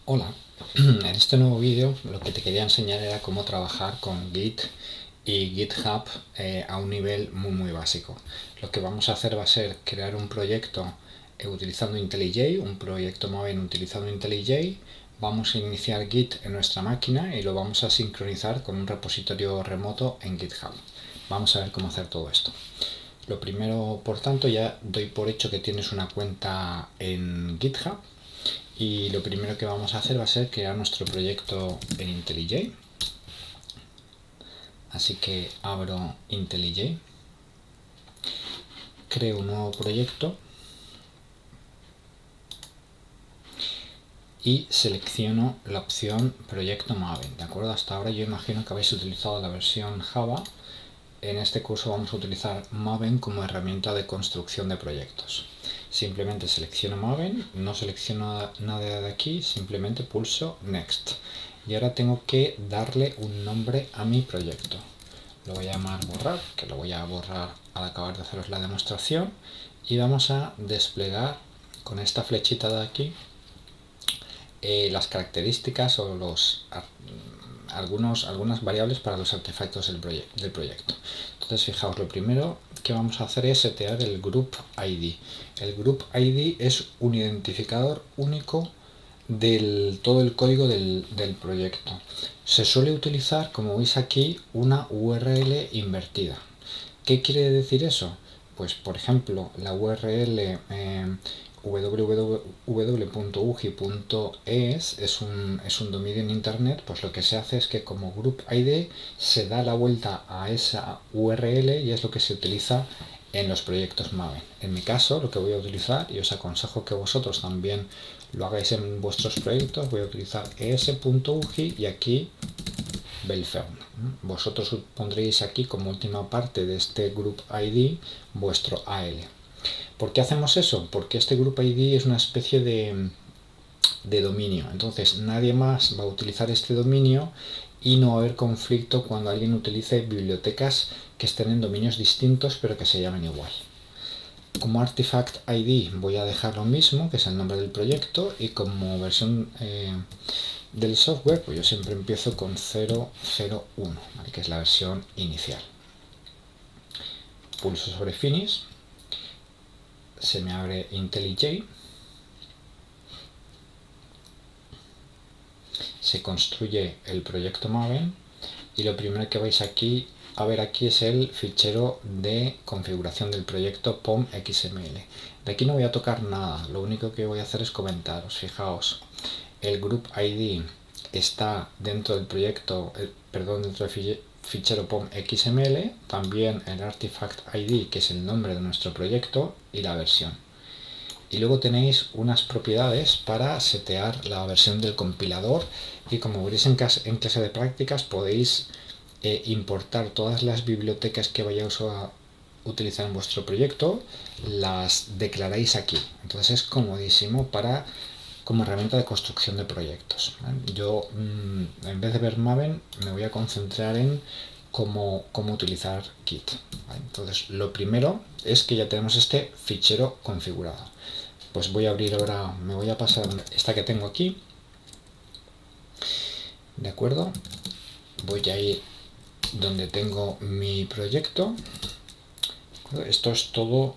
Hola, en este nuevo vídeo lo que te quería enseñar era cómo trabajar con Git y GitHub a un nivel muy básico. Lo que vamos a hacer va a ser crear un proyecto utilizando IntelliJ, un proyecto Maven utilizando IntelliJ. Vamos a iniciar Git en nuestra máquina y lo vamos a sincronizar con un repositorio remoto en GitHub. Vamos a ver cómo hacer todo esto. Lo primero, por tanto, ya doy por hecho que tienes una cuenta en GitHub. Y lo primero que vamos a hacer va a ser crear nuestro proyecto en IntelliJ. Así que abro IntelliJ, creo un nuevo proyecto y selecciono la opción Proyecto Maven. ¿De acuerdo? Hasta ahora yo imagino que habéis utilizado la versión Java. En este curso vamos a utilizar Maven como herramienta de construcción de proyectos. Simplemente selecciono Maven, no selecciono nada de aquí, simplemente pulso Next. Y ahora tengo que darle un nombre a mi proyecto. Lo voy a llamar borrar, que lo voy a borrar al acabar de haceros la demostración. Y vamos a desplegar con esta flechita de aquí las características o algunas variables para los artefactos del proyecto. Entonces, fijaos, lo primero que vamos a hacer es setear el Group ID. El Group ID es un identificador único de todo el código del proyecto. Se suele utilizar, como veis aquí, una URL invertida. ¿Qué quiere decir eso? Pues, por ejemplo, la URL www.ugi.es es un dominio en internet. Pues lo que se hace es que como group ID se da la vuelta a esa URL y es lo que se utiliza en los proyectos Maven. En mi caso, lo que voy a utilizar, y os aconsejo que vosotros también lo hagáis en vuestros proyectos, voy a utilizar es.ugi y aquí Belfern. Vosotros pondréis aquí como última parte de este group ID vuestro AL. ¿Por qué hacemos eso? Porque este group ID es una especie de dominio. Entonces nadie más va a utilizar este dominio y no va a haber conflicto cuando alguien utilice bibliotecas que estén en dominios distintos pero que se llamen igual. Como Artifact ID voy a dejar lo mismo, que es el nombre del proyecto, y como versión del software, pues yo siempre empiezo con 0.01, ¿vale? Que es la versión inicial. Pulso sobre Finish, se me abre IntelliJ, se construye el proyecto Maven y lo primero que vais a ver aquí es el fichero de configuración del proyecto POM.xml. De aquí no voy a tocar nada, lo único que voy a hacer es comentaros. Fijaos, el group ID está dentro del proyecto, dentro del fichero POM.xml, también el artifact ID, que es el nombre de nuestro proyecto, y la versión. Y luego tenéis unas propiedades para setear la versión del compilador, y como veréis en clase de prácticas podéis importar todas las bibliotecas que vayáis a utilizar en vuestro proyecto, las declaráis aquí. Entonces es comodísimo como herramienta de construcción de proyectos. Yo, en vez de ver Maven, me voy a concentrar en cómo utilizar Git. Entonces, lo primero es que ya tenemos este fichero configurado. Pues voy a abrir ahora, me voy a pasar esta que tengo aquí. ¿De acuerdo? Voy a ir donde tengo mi proyecto. Esto es todo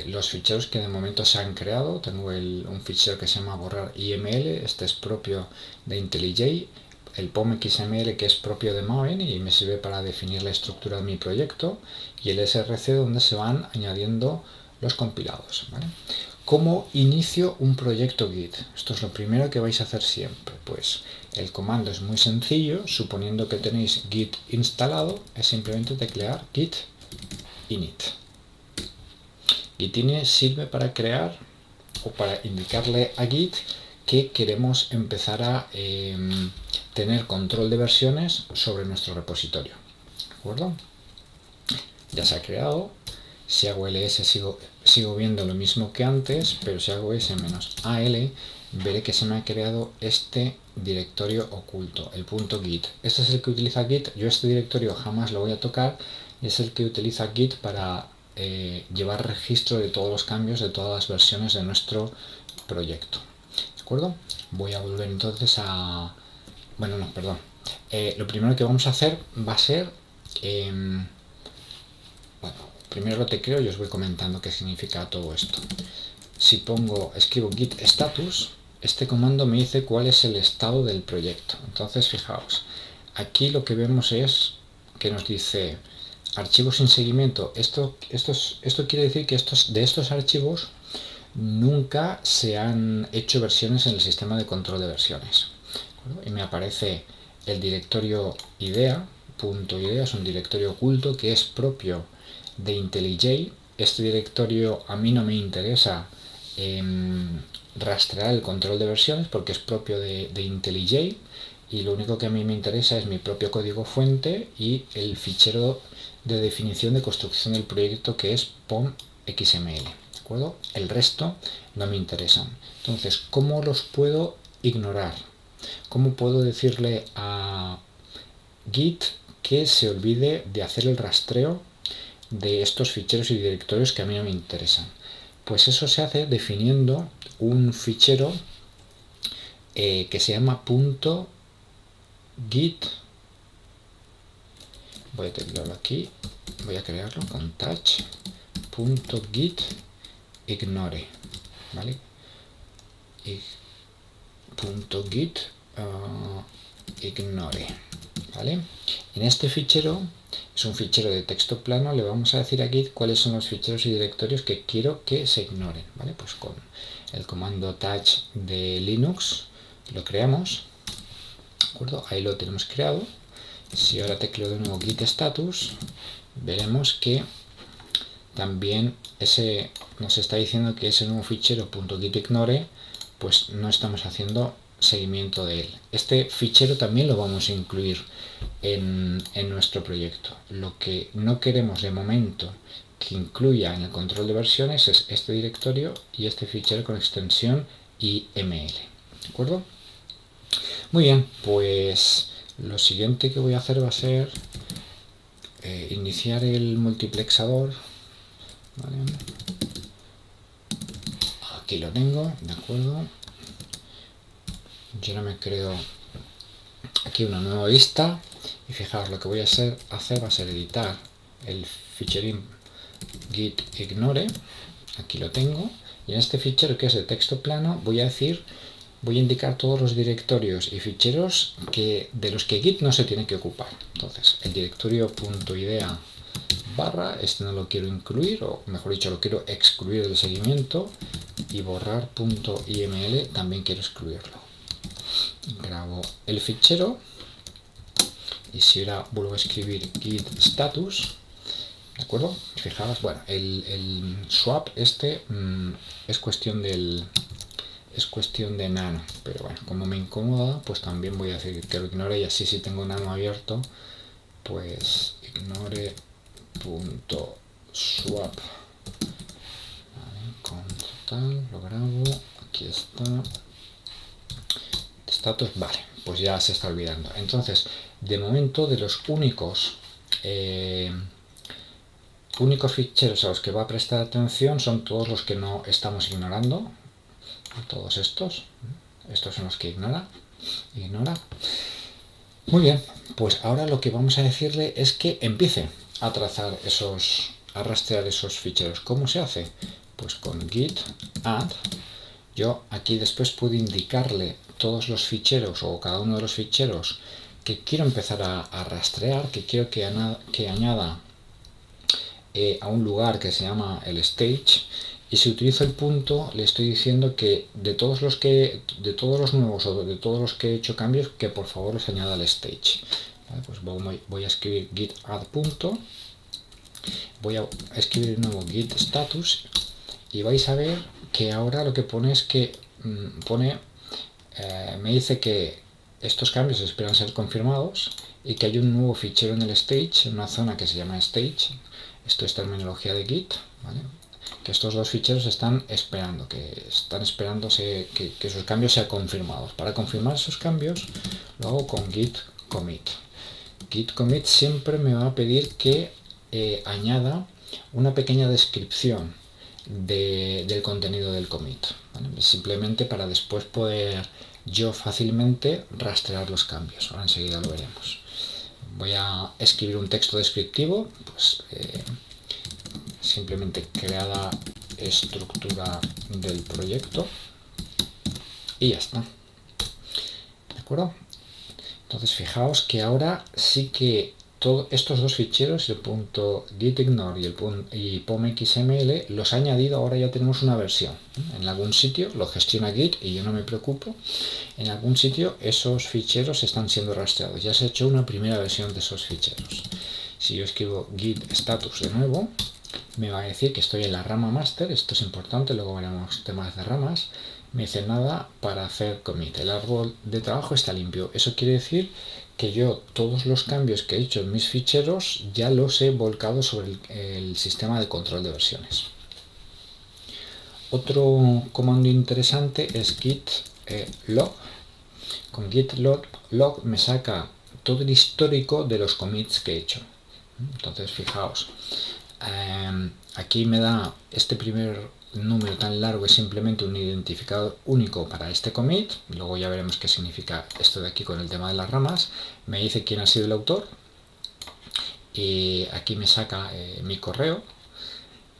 los ficheros que de momento se han creado. Tengo un fichero que se llama borrar IML, este es propio de IntelliJ, el POM.xml que es propio de Maven y me sirve para definir la estructura de mi proyecto, y el src donde se van añadiendo los compilados, ¿vale? ¿Cómo inicio un proyecto Git? Esto es lo primero que vais a hacer siempre. Pues el comando es muy sencillo, suponiendo que tenéis Git instalado, es simplemente teclear git init. Git init sirve para crear o para indicarle a Git que queremos empezar a tener control de versiones sobre nuestro repositorio. ¿De acuerdo? Ya se ha creado. Si hago ls sigo viendo lo mismo que antes, pero si hago s-al veré que se me ha creado este directorio oculto, el .git. Este es el que utiliza Git. Yo este directorio jamás lo voy a tocar, y es el que utiliza Git para llevar registro de todos los cambios de todas las versiones de nuestro proyecto. acuerdo? Voy a volver entonces a... Bueno, no, perdón. Lo primero que vamos a hacer va a ser... bueno, primero lo tecleo y os voy comentando qué significa todo esto. Si escribo git status, este comando me dice cuál es el estado del proyecto. Entonces, fijaos, aquí lo que vemos es que nos dice archivos sin seguimiento. Esto quiere decir que de estos archivos nunca se han hecho versiones en el sistema de control de versiones. Y me aparece el directorio idea.idea, es un directorio oculto que es propio de IntelliJ. Este directorio a mí no me interesa rastrear el control de versiones porque es propio de IntelliJ, y lo único que a mí me interesa es mi propio código fuente y el fichero de definición de construcción del proyecto, que es pom.xml. ¿De acuerdo? El resto no me interesan. Entonces, ¿cómo los puedo ignorar? ¿Cómo puedo decirle a Git que se olvide de hacer el rastreo de estos ficheros y directorios que a mí no me interesan? Pues eso se hace definiendo un fichero que se llama .git. Voy a teclearlo aquí, voy a crearlo con touch. .git ignore, ¿vale? .git ignore, ¿vale? En este fichero, es un fichero de texto plano, le vamos a decir aquí cuáles son los ficheros y directorios que quiero que se ignoren, ¿vale? Pues con el comando touch de Linux lo creamos, ¿de acuerdo? Ahí lo tenemos creado. Si ahora tecleo de nuevo git status, veremos que también nos está diciendo que ese nuevo fichero .git ignore, pues no estamos haciendo seguimiento de él. Este fichero también lo vamos a incluir en nuestro proyecto. Lo que no queremos de momento que incluya en el control de versiones es este directorio y este fichero con extensión IML. ¿De acuerdo? Muy bien, pues lo siguiente que voy a hacer va a ser iniciar el multiplexador. ¿Vale? Aquí lo tengo, ¿de acuerdo? Yo no me creo aquí una nueva vista y fijaos, lo que voy a hacer va a ser editar el ficherín git ignore. Aquí lo tengo, y en este fichero, que es de texto plano, voy a indicar todos los directorios y ficheros de los que Git no se tiene que ocupar. Entonces, el directorio .idea barra, este no lo quiero incluir, o mejor dicho, lo quiero excluir del seguimiento, y borrar .iml también quiero excluirlo. Grabo el fichero, y si ahora vuelvo a escribir git status, ¿de acuerdo? Fijaos, bueno, el swap es cuestión de nano, pero bueno, como me incomoda, pues también voy a decir que lo ignore, y así si tengo nano abierto, pues ignore.swap, vale, con total, lo grabo, aquí está, status, vale, pues ya se está olvidando. Entonces, de momento, de los únicos ficheros a los que va a prestar atención son todos los que no estamos ignorando. Todos estos son los que ignora. Muy bien, pues ahora lo que vamos a decirle es que empiece a trazar a rastrear esos ficheros. ¿Cómo se hace? Pues con git add. Yo aquí después puedo indicarle todos los ficheros, o cada uno de los ficheros que quiero empezar a rastrear, que quiero que añada a un lugar que se llama el stage. Y si utilizo el punto, le estoy diciendo que de todos los nuevos, o de todos los que he hecho cambios, que por favor los añada al stage. ¿Vale? Pues voy a escribir git add punto, voy a escribir de nuevo git status, y vais a ver que ahora lo que pone es que me dice que estos cambios esperan ser confirmados y que hay un nuevo fichero en el stage, en una zona que se llama stage. Esto es terminología de Git, ¿vale? Que estos dos ficheros están esperando que esos cambios sean confirmados. Para confirmar esos cambios lo hago con git commit. Git commit siempre me va a pedir que añada una pequeña descripción del contenido del commit, ¿vale? Simplemente para después poder yo fácilmente rastrear los cambios. Ahora enseguida lo veremos. Voy a escribir un texto descriptivo, pues simplemente creada estructura del proyecto y ya está. ¿De acuerdo? Entonces fijaos que ahora sí que todos estos dos ficheros, el .gitignore y pom.xml, los ha añadido. Ahora ya tenemos una versión. En algún sitio lo gestiona Git y yo no me preocupo. En algún sitio esos ficheros están siendo rastreados. Ya se ha hecho una primera versión de esos ficheros. Si yo escribo git status de nuevo, me va a decir que estoy en la rama master. Esto es importante, luego veremos temas de ramas. Me dice nada para hacer commit. El árbol de trabajo está limpio. Eso quiere decir que yo todos los cambios que he hecho en mis ficheros ya los he volcado sobre el sistema de control de versiones. Otro comando interesante es git log. Con git log me saca todo el histórico de los commits que he hecho. Entonces fijaos, aquí me da este primer número tan largo, es simplemente un identificador único para este commit. Luego ya veremos qué significa esto de aquí con el tema de las ramas. Me dice quién ha sido el autor y aquí me saca mi correo.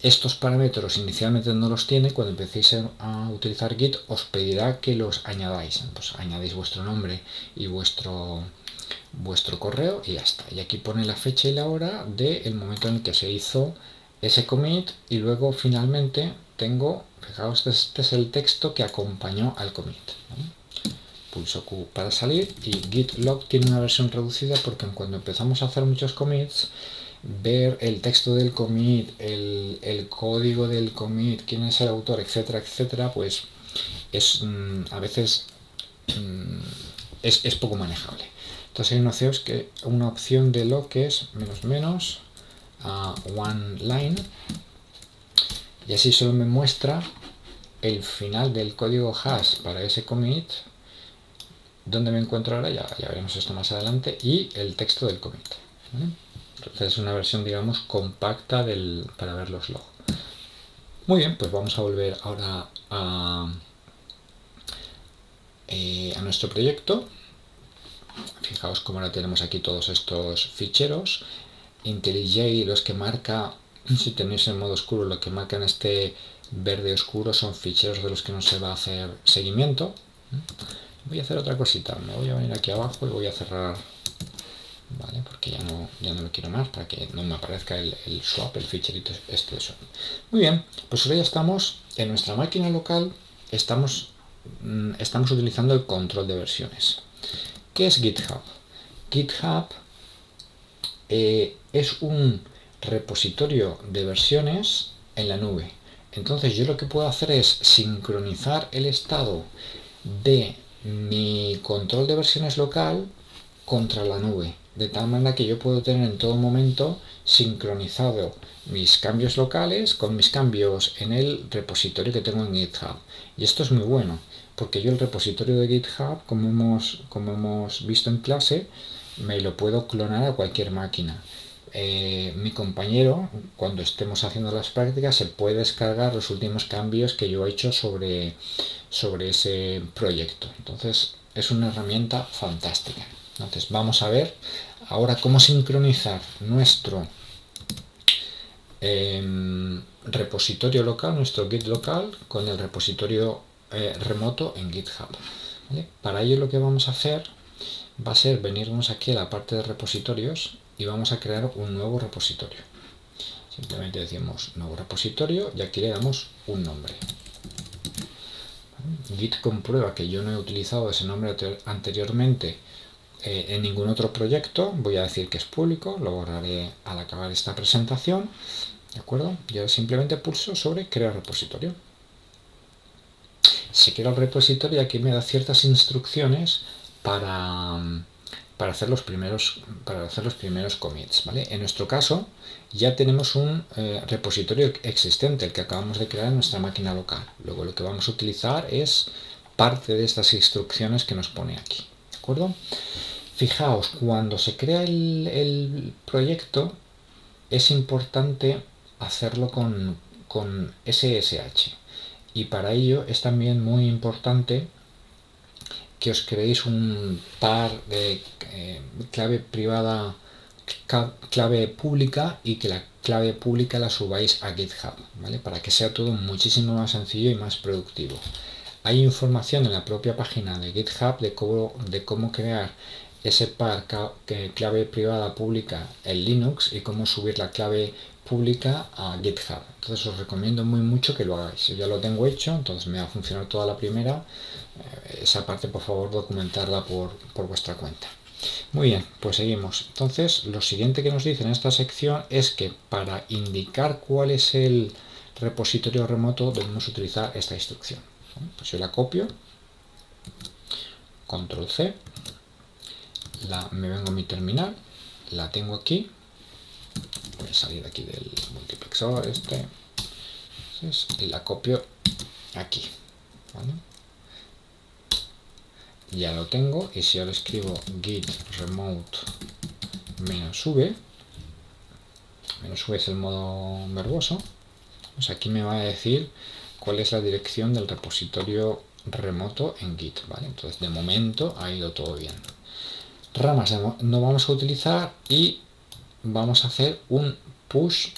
Estos parámetros inicialmente no los tiene. Cuando empecéis a utilizar Git os pedirá que los añadáis. Pues añadís vuestro nombre y vuestro correo y ya está. Y aquí pone la fecha y la hora del momento en el que se hizo ese commit y luego finalmente tengo, fijaos, este es el texto que acompañó al commit, ¿vale? Pulso Q para salir y git log tiene una versión reducida porque cuando empezamos a hacer muchos commits, ver el texto del commit, el código del commit, quién es el autor, etcétera, etcétera, pues es a veces es poco manejable. Entonces hay una opción de log que es menos one line y así solo me muestra el final del código hash para ese commit, donde me encuentro ahora, ya veremos esto más adelante, y el texto del commit, ¿vale? Entonces es una versión, digamos, compacta para ver los logs. Muy bien, pues vamos a volver ahora a nuestro proyecto. Fijaos cómo ahora tenemos aquí todos estos ficheros. IntelliJ, los que marca, si tenéis en modo oscuro, lo que marcan este verde oscuro son ficheros de los que no se va a hacer seguimiento. Voy a hacer otra cosita, me voy a venir aquí abajo y voy a cerrar, vale, porque ya no lo quiero más para que no me aparezca el swap, el ficherito este swap. Muy bien, pues ahora ya estamos en nuestra máquina local, estamos utilizando el control de versiones. ¿Qué es GitHub? GitHub es un repositorio de versiones en la nube. Entonces yo lo que puedo hacer es sincronizar el estado de mi control de versiones local contra la nube, de tal manera que yo puedo tener en todo momento sincronizado mis cambios locales con mis cambios en el repositorio que tengo en GitHub. Y esto es muy bueno, porque yo el repositorio de GitHub, como hemos visto en clase, me lo puedo clonar a cualquier máquina. Mi compañero, cuando estemos haciendo las prácticas, se puede descargar los últimos cambios que yo he hecho sobre ese proyecto. Entonces es una herramienta fantástica. Entonces vamos a ver ahora cómo sincronizar nuestro repositorio local, nuestro Git local, con el repositorio remoto en GitHub, ¿vale? Para ello lo que vamos a hacer va a ser venirnos aquí a la parte de repositorios y vamos a crear un nuevo repositorio. Simplemente decimos nuevo repositorio y aquí le damos un nombre. Git comprueba que yo no he utilizado ese nombre anteriormente en ningún otro proyecto. Voy a decir que es público, lo borraré al acabar esta presentación, ¿de acuerdo? Yo simplemente pulso sobre crear repositorio. Si quiero el repositorio, aquí me da ciertas instrucciones para hacer los primeros commits, ¿vale? En nuestro caso ya tenemos un repositorio existente, el que acabamos de crear en nuestra máquina local. Luego lo que vamos a utilizar es parte de estas instrucciones que nos pone aquí, ¿de acuerdo? Fijaos, cuando se crea el proyecto es importante hacerlo con con SSH. Y para ello es también muy importante que os creéis un par de clave privada, clave pública, y que la clave pública la subáis a GitHub, ¿vale? Para que sea todo muchísimo más sencillo y más productivo. Hay información en la propia página de GitHub de cómo crear ese par clave privada pública en Linux y cómo subir la clave pública a GitHub. Entonces os recomiendo muy mucho que lo hagáis. Yo ya lo tengo hecho, entonces me va a funcionar toda la primera. Esa parte, por favor, documentarla por vuestra cuenta. Muy bien, pues seguimos. Entonces, lo siguiente que nos dice en esta sección es que para indicar cuál es el repositorio remoto debemos utilizar esta instrucción. Pues yo la copio, control C, me vengo a mi terminal, la tengo aquí, voy a salir aquí del multiplexor y la copio aquí, ¿vale? Ya lo tengo, y si ahora escribo git remote -v, -v es el modo verboso, pues aquí me va a decir cuál es la dirección del repositorio remoto en Git, ¿vale? Entonces de momento ha ido todo bien. Ramas no vamos a utilizar, y vamos a hacer un push.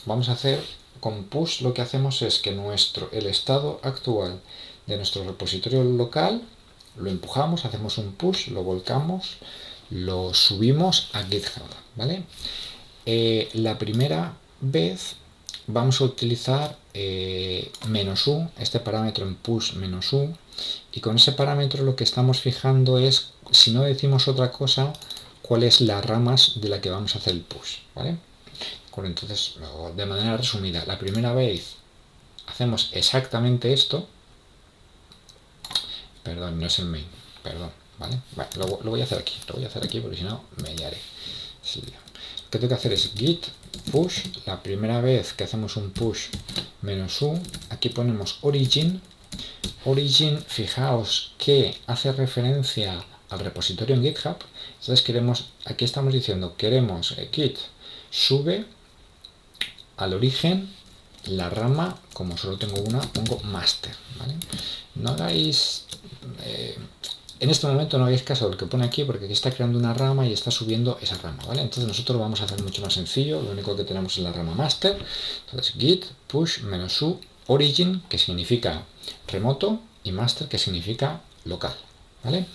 Con push lo que hacemos es que el estado actual de nuestro repositorio local lo empujamos, hacemos un push, lo volcamos, lo subimos a GitHub, ¿vale? La primera vez vamos a utilizar -u, este parámetro en push -u, y con ese parámetro lo que estamos fijando es, si no decimos otra cosa, cuál es las ramas de la que vamos a hacer el push, ¿vale? Entonces, de manera resumida, la primera vez hacemos exactamente esto. Perdón, no es el main, perdón, ¿vale? Vale, lo voy a hacer aquí porque si no me liaré. Sí. Lo que tengo que hacer es git push. La primera vez que hacemos un push -u, aquí ponemos origin. Origin, fijaos que hace referencia al repositorio en GitHub. Entonces aquí estamos diciendo, queremos git sube al origen la rama, como solo tengo una, pongo master, ¿vale? No hagáis en este momento no hagáis caso de lo que pone aquí, porque aquí está creando una rama y está subiendo esa rama, ¿vale? Entonces nosotros lo vamos a hacer mucho más sencillo. Lo único que tenemos es la rama master. Entonces git push -u origin, que significa remoto, y master, que significa local, ¿vale?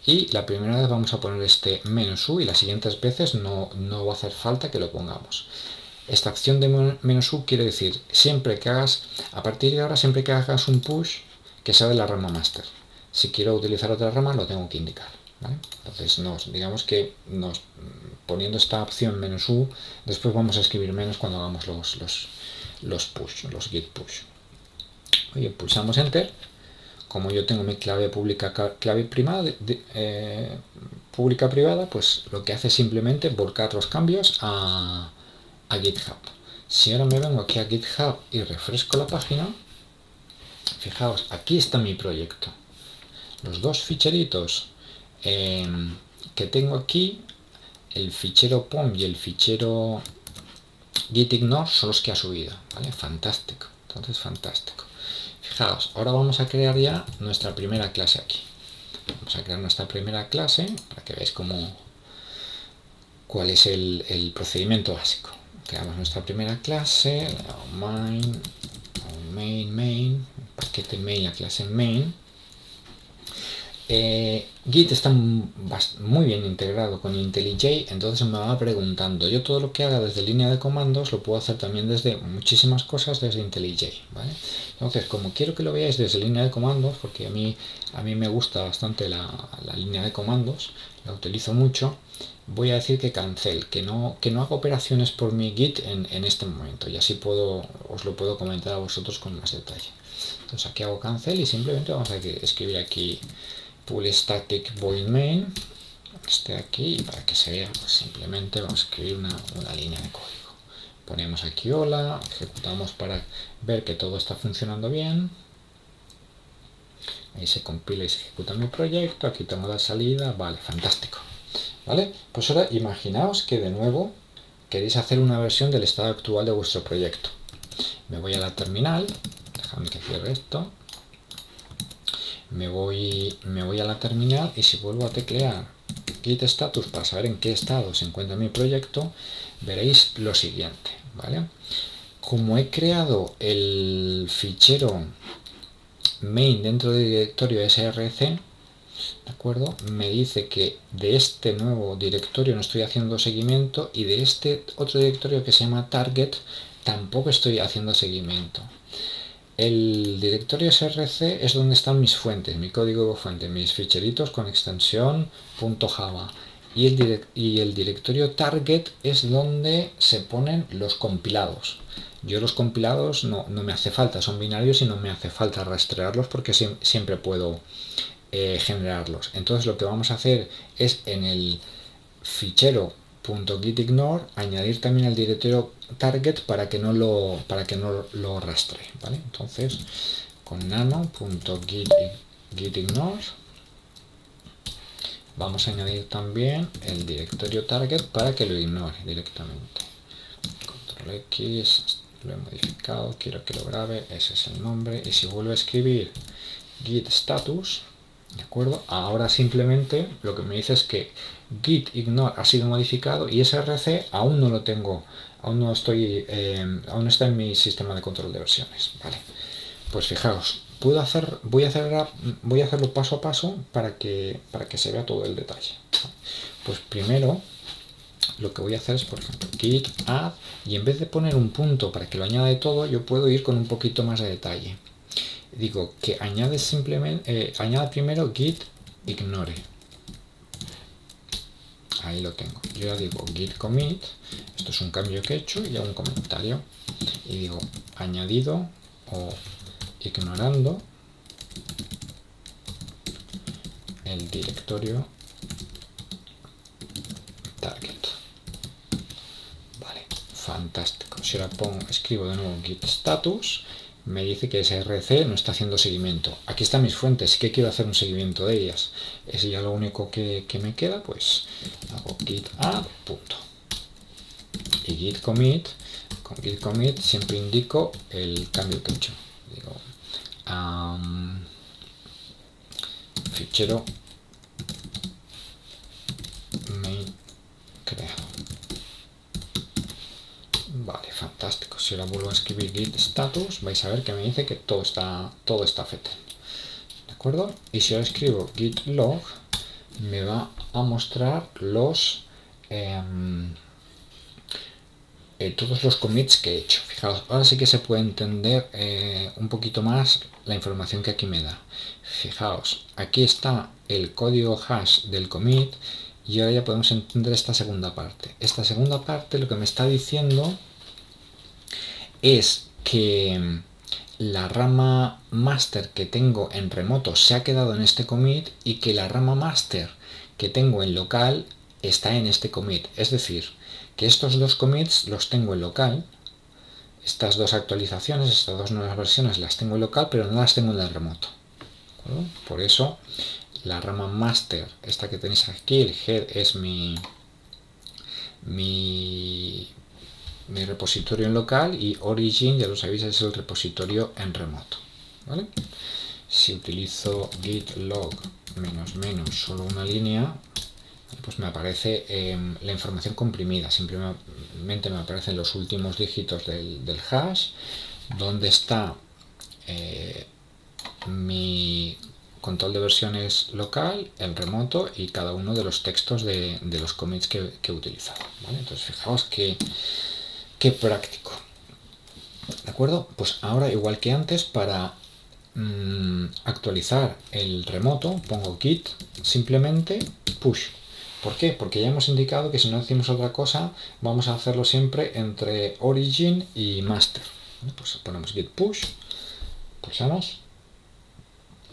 Y la primera vez vamos a poner este -u, y las siguientes veces no va a hacer falta que lo pongamos. Esta acción de -u quiere decir, a partir de ahora, siempre que hagas un push, que sea de la rama master. Si quiero utilizar otra rama, lo tengo que indicar, ¿vale? Entonces, digamos que poniendo esta opción -u, después vamos a escribir menos cuando hagamos los push, los git push. Oye, pulsamos enter. Como yo tengo mi clave pública, clave pública privada, pues lo que hace es simplemente volcar los cambios a GitHub. Si ahora me vengo aquí a GitHub y refresco la página, fijaos, aquí está mi proyecto. Los dos ficheritos que tengo aquí, el fichero POM y el fichero gitignore, son los que ha subido, ¿vale? Fantástico. Entonces, fantástico. Fijaos, ahora vamos a crear ya nuestra primera clase aquí. Vamos a crear nuestra primera clase para que veáis cuál es el procedimiento básico. Creamos nuestra primera clase, main, paquete main, la clase main. Git está muy bien integrado con IntelliJ, entonces me va preguntando. Yo todo lo que haga desde línea de comandos lo puedo hacer también desde muchísimas cosas desde IntelliJ, ¿vale? Entonces, como quiero que lo veáis desde línea de comandos, porque a mí me gusta bastante la línea de comandos, la utilizo mucho, voy a decir que cancel, que no haga operaciones por mi Git en este momento, y así os lo puedo comentar a vosotros con más detalle. Entonces aquí hago cancel y simplemente vamos a escribir aquí pull static void main, aquí, y para que se vea, pues simplemente vamos a escribir una línea de código. Ponemos aquí hola, ejecutamos para ver que todo está funcionando bien. Ahí se compila y se ejecuta mi proyecto. Aquí tengo la salida, vale, fantástico. ¿Vale? Pues ahora imaginaos que de nuevo queréis hacer una versión del estado actual de vuestro proyecto. Me voy a la terminal, déjame que cierre esto, me voy a la terminal y si vuelvo a teclear git status para saber en qué estado se encuentra mi proyecto, veréis lo siguiente, ¿vale? Como he creado el fichero main dentro del directorio src, ¿de acuerdo? Me dice que de este nuevo directorio no estoy haciendo seguimiento y de este otro directorio que se llama target tampoco estoy haciendo seguimiento. El directorio src es donde están mis fuentes, mi código fuente, mis ficheritos con extensión .java. Y el directorio target es donde se ponen los compilados. Yo los compilados no me hace falta, son binarios y no me hace falta rastrearlos porque siempre puedo generarlos. Entonces lo que vamos a hacer es en el fichero .gitignore añadir también el directorio target para que no lo rastree, ¿vale? Entonces con nano.gitignore vamos a añadir también el directorio target para que lo ignore directamente. Control X, lo he modificado, quiero que lo grabe, ese es el nombre, y si vuelvo a escribir git status, ¿de acuerdo? Ahora simplemente lo que me dice es que git ignore ha sido modificado y src aún no lo tengo, aún no está en mi sistema de control de versiones, ¿vale? Pues fijaos, voy a hacerlo paso a paso para que se vea todo el detalle. Pues primero lo que voy a hacer es, por ejemplo, git add, y en vez de poner un punto para que lo añada de todo, yo puedo ir con un poquito más de detalle. Digo que añada primero git ignore. Ahí lo tengo. Yo ya digo git commit, esto es un cambio que he hecho y hago un comentario. Y digo añadido o ignorando el directorio target. Vale, fantástico. Si ahora escribo de nuevo git status, me dice que src no está haciendo seguimiento. Aquí están mis fuentes, que quiero hacer un seguimiento de ellas. Es ya lo único que me queda, pues hago git add, punto. Y git commit, con git commit siempre indico el cambio que he hecho. Digo, fichero main creado. Vale, fantástico. Si ahora vuelvo a escribir git status, vais a ver que me dice que todo está feten. ¿De acuerdo? Y si ahora escribo git log, me va a mostrar todos los commits que he hecho. Fijaos, ahora sí que se puede entender un poquito más la información que aquí me da. Fijaos, aquí está el código hash del commit y ahora ya podemos entender esta segunda parte. Esta segunda parte lo que me está diciendo es que la rama master que tengo en remoto se ha quedado en este commit y que la rama master que tengo en local está en este commit. Es decir, que estos dos commits los tengo en local, estas dos actualizaciones, estas dos nuevas versiones las tengo en local, pero no las tengo en el remoto. ¿De acuerdo? Por eso la rama master, esta que tenéis aquí, el head es mi repositorio en local y origin, ya lo sabéis, es el repositorio en remoto, ¿vale? Si utilizo git log -- solo una línea, pues me aparece la información comprimida. Simplemente me aparecen los últimos dígitos del hash, donde está mi control de versiones local, el remoto y cada uno de los textos de los commits que he utilizado, ¿vale? Entonces fijaos qué práctico. ¿De acuerdo? Pues ahora, igual que antes, para actualizar el remoto, pongo git simplemente push. ¿Por qué? Porque ya hemos indicado que si no decimos otra cosa, vamos a hacerlo siempre entre origin y master. ¿Vale? Pues ponemos git push, pulsamos,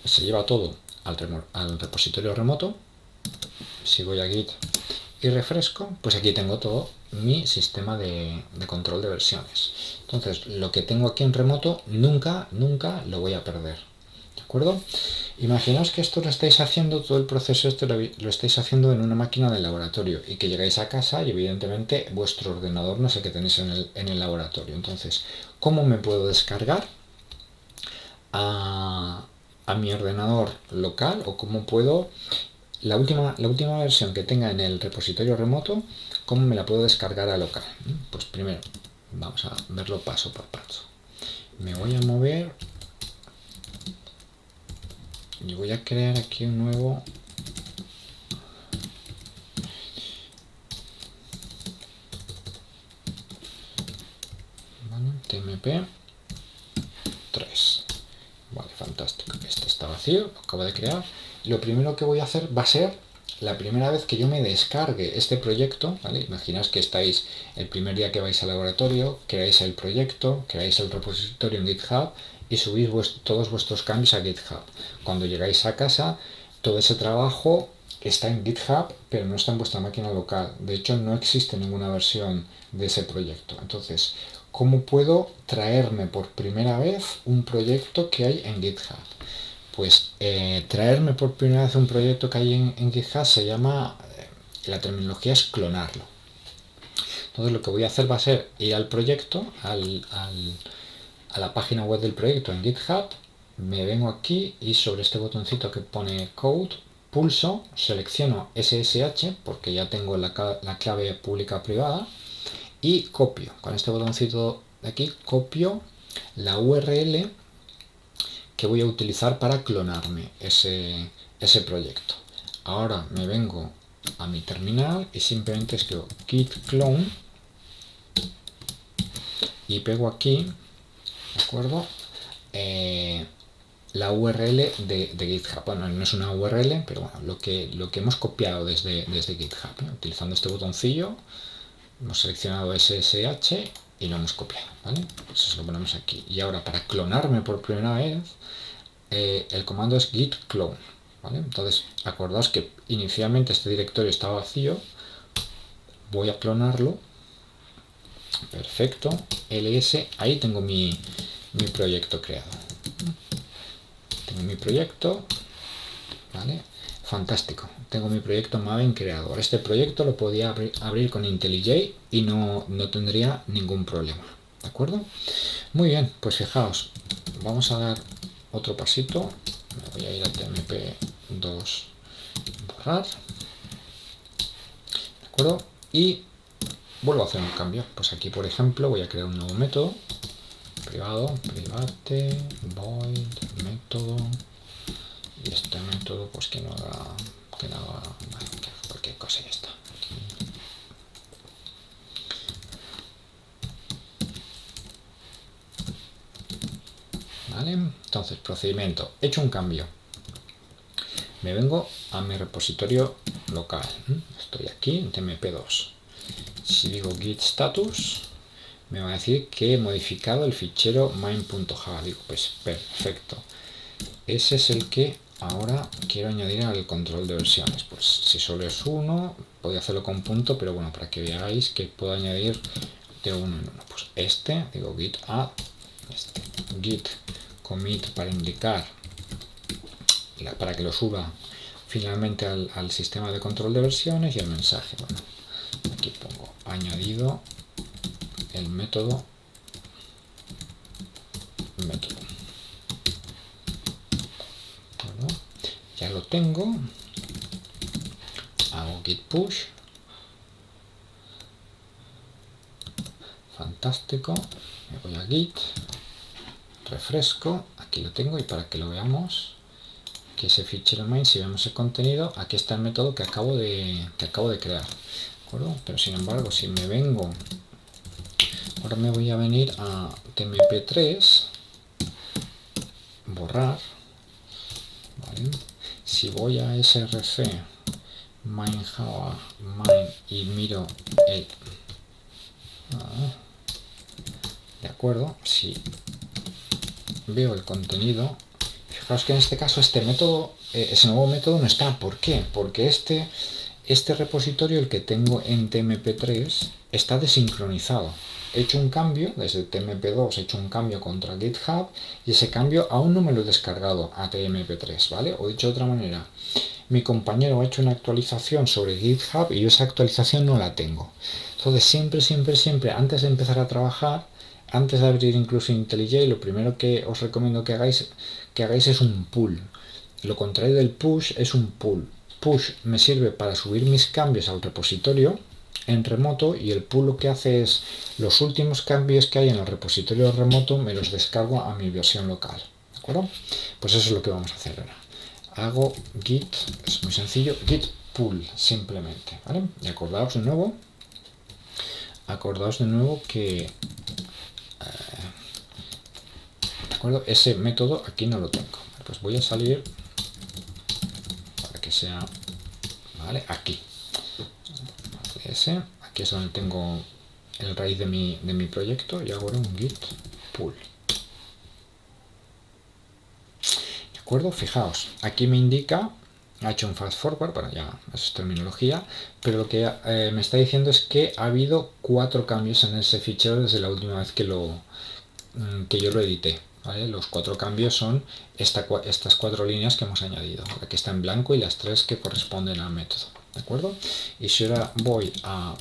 se lleva todo al repositorio remoto. Si voy a git y refresco, pues aquí tengo todo mi sistema de control de versiones. Entonces, lo que tengo aquí en remoto nunca lo voy a perder. ¿De acuerdo? Imaginaos que esto lo estáis haciendo, todo el proceso este lo estáis haciendo en una máquina del laboratorio y que llegáis a casa y evidentemente vuestro ordenador no es el que tenéis en el laboratorio. Entonces, ¿cómo me puedo descargar a mi ordenador local o cómo puedo la última versión que tenga en el repositorio remoto, cómo me la puedo descargar a local? Pues primero vamos a verlo paso por paso. Me voy a mover y voy a crear aquí un nuevo TMP 3. Vale, fantástico. Este está vacío, lo acabo de crear. Lo primero que voy a hacer va a ser la primera vez que yo me descargue este proyecto, ¿vale? Imaginaos que estáis el primer día que vais al laboratorio, creáis el proyecto, creáis el repositorio en GitHub y subís todos vuestros cambios a GitHub. Cuando llegáis a casa, todo ese trabajo está en GitHub, pero no está en vuestra máquina local. De hecho, no existe ninguna versión de ese proyecto. Entonces, ¿cómo puedo traerme por primera vez un proyecto que hay en GitHub? Pues traerme por primera vez un proyecto que hay en GitHub se llama, la terminología es clonarlo. Entonces lo que voy a hacer va a ser ir al proyecto, a la página web del proyecto en GitHub, me vengo aquí y sobre este botoncito que pone Code, pulso, selecciono SSH porque ya tengo la clave pública privada y copio. Con este botoncito de aquí copio la URL que voy a utilizar para clonarme ese proyecto. Ahora me vengo a mi terminal y simplemente escribo git clone y pego aquí, ¿de acuerdo? La URL de GitHub. Bueno, no es una URL, pero bueno, lo que hemos copiado desde GitHub, ¿no? Utilizando este botoncillo hemos seleccionado SSH y lo hemos copiado, ¿vale? Pues eso lo ponemos aquí. Y ahora para clonarme por primera vez, el comando es git clone, ¿vale? Entonces acordaos que inicialmente este directorio está vacío, voy a clonarlo, perfecto, ls, ahí tengo mi proyecto creado, tengo mi proyecto, ¿vale? Fantástico, tengo mi proyecto Maven creado. Ahora este proyecto lo podía abrir con IntelliJ y no tendría ningún problema, ¿de acuerdo? Muy bien, pues fijaos, vamos a dar otro pasito, me voy a ir a tmp2 borrar, ¿de acuerdo? Y vuelvo a hacer un cambio. Pues aquí, por ejemplo, voy a crear un nuevo método privado, private void método, y este método pues que no haga cualquier cosa y ya está. ¿Vale? Entonces, procedimiento, he hecho un cambio, me vengo a mi repositorio local, estoy aquí en tmp2, si digo git status me va a decir que he modificado el fichero main.java. Digo, pues perfecto, ese es el que ahora quiero añadir al control de versiones. Pues si solo es uno, podría hacerlo con punto, pero bueno, para que veáis que puedo añadir de uno en uno. Pues este, digo git add, git commit para indicar, para que lo suba finalmente al sistema de control de versiones, y el mensaje. Bueno, aquí pongo añadido el método. Bueno, ya lo tengo, hago git push, fantástico, me voy a git, refresco, aquí lo tengo, y para que lo veamos, que ese fichero main, si vemos el contenido, aquí está el método que acabo de crear, ¿de acuerdo? Pero sin embargo, si me vengo, ahora me voy a venir a tmp3, borrar, ¿vale? Si voy a src main java main y miro el, de acuerdo, si veo el contenido, fijaos que en este caso este método, ese nuevo método no está. ¿Por qué? Porque este repositorio, el que tengo en tmp3, está desincronizado. he hecho un cambio, desde TMP2 he hecho un cambio contra GitHub y ese cambio aún no me lo he descargado a TMP3, ¿vale? O dicho de otra manera, mi compañero ha hecho una actualización sobre GitHub y yo esa actualización no la tengo. Entonces siempre, antes de empezar a trabajar, antes de abrir incluso IntelliJ, lo primero que os recomiendo que hagáis es un pull. Lo contrario del push es un pull. Push me sirve para subir mis cambios al repositorio en remoto y el pull lo que hace es los últimos cambios que hay en el repositorio remoto me los descargo a mi versión local. ¿De acuerdo? Pues eso es lo que vamos a hacer ahora. Hago git, es muy sencillo, git pull simplemente, ¿vale? Y acordaos de nuevo que ¿de acuerdo? Ese método aquí no lo tengo. Pues voy a salir para que sea, ¿vale? Aquí. Aquí es donde tengo el raíz de mi proyecto y hago un git pull. ¿De acuerdo? Fijaos, aquí me indica, ha hecho un fast forward, para ya, eso es terminología, pero lo que me está diciendo es que ha habido 4 cambios en ese fichero desde la última vez que yo lo edité. ¿Vale? Los 4 cambios son estas 4 líneas que hemos añadido, la que está en blanco y las 3 que corresponden al método. ¿De acuerdo? Y si ahora voy a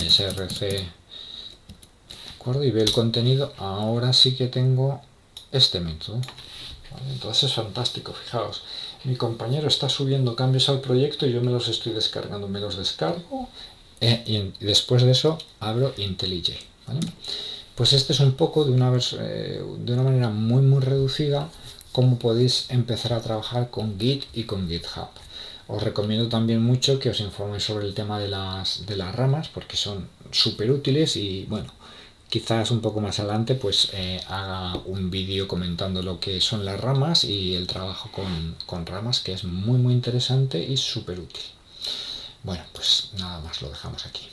src, ¿de acuerdo? Y veo el contenido, ahora sí que tengo este método. ¿Vale? Entonces es fantástico, fijaos. Mi compañero está subiendo cambios al proyecto y yo me los estoy descargando, me los descargo y después de eso abro IntelliJ. ¿Vale? Pues este es un poco de una manera muy reducida cómo podéis empezar a trabajar con Git y con GitHub. Os recomiendo también mucho que os informéis sobre el tema de las ramas porque son súper útiles y bueno, quizás un poco más adelante pues haga un vídeo comentando lo que son las ramas y el trabajo con ramas, que es muy interesante y súper útil. Bueno, pues nada más, lo dejamos aquí.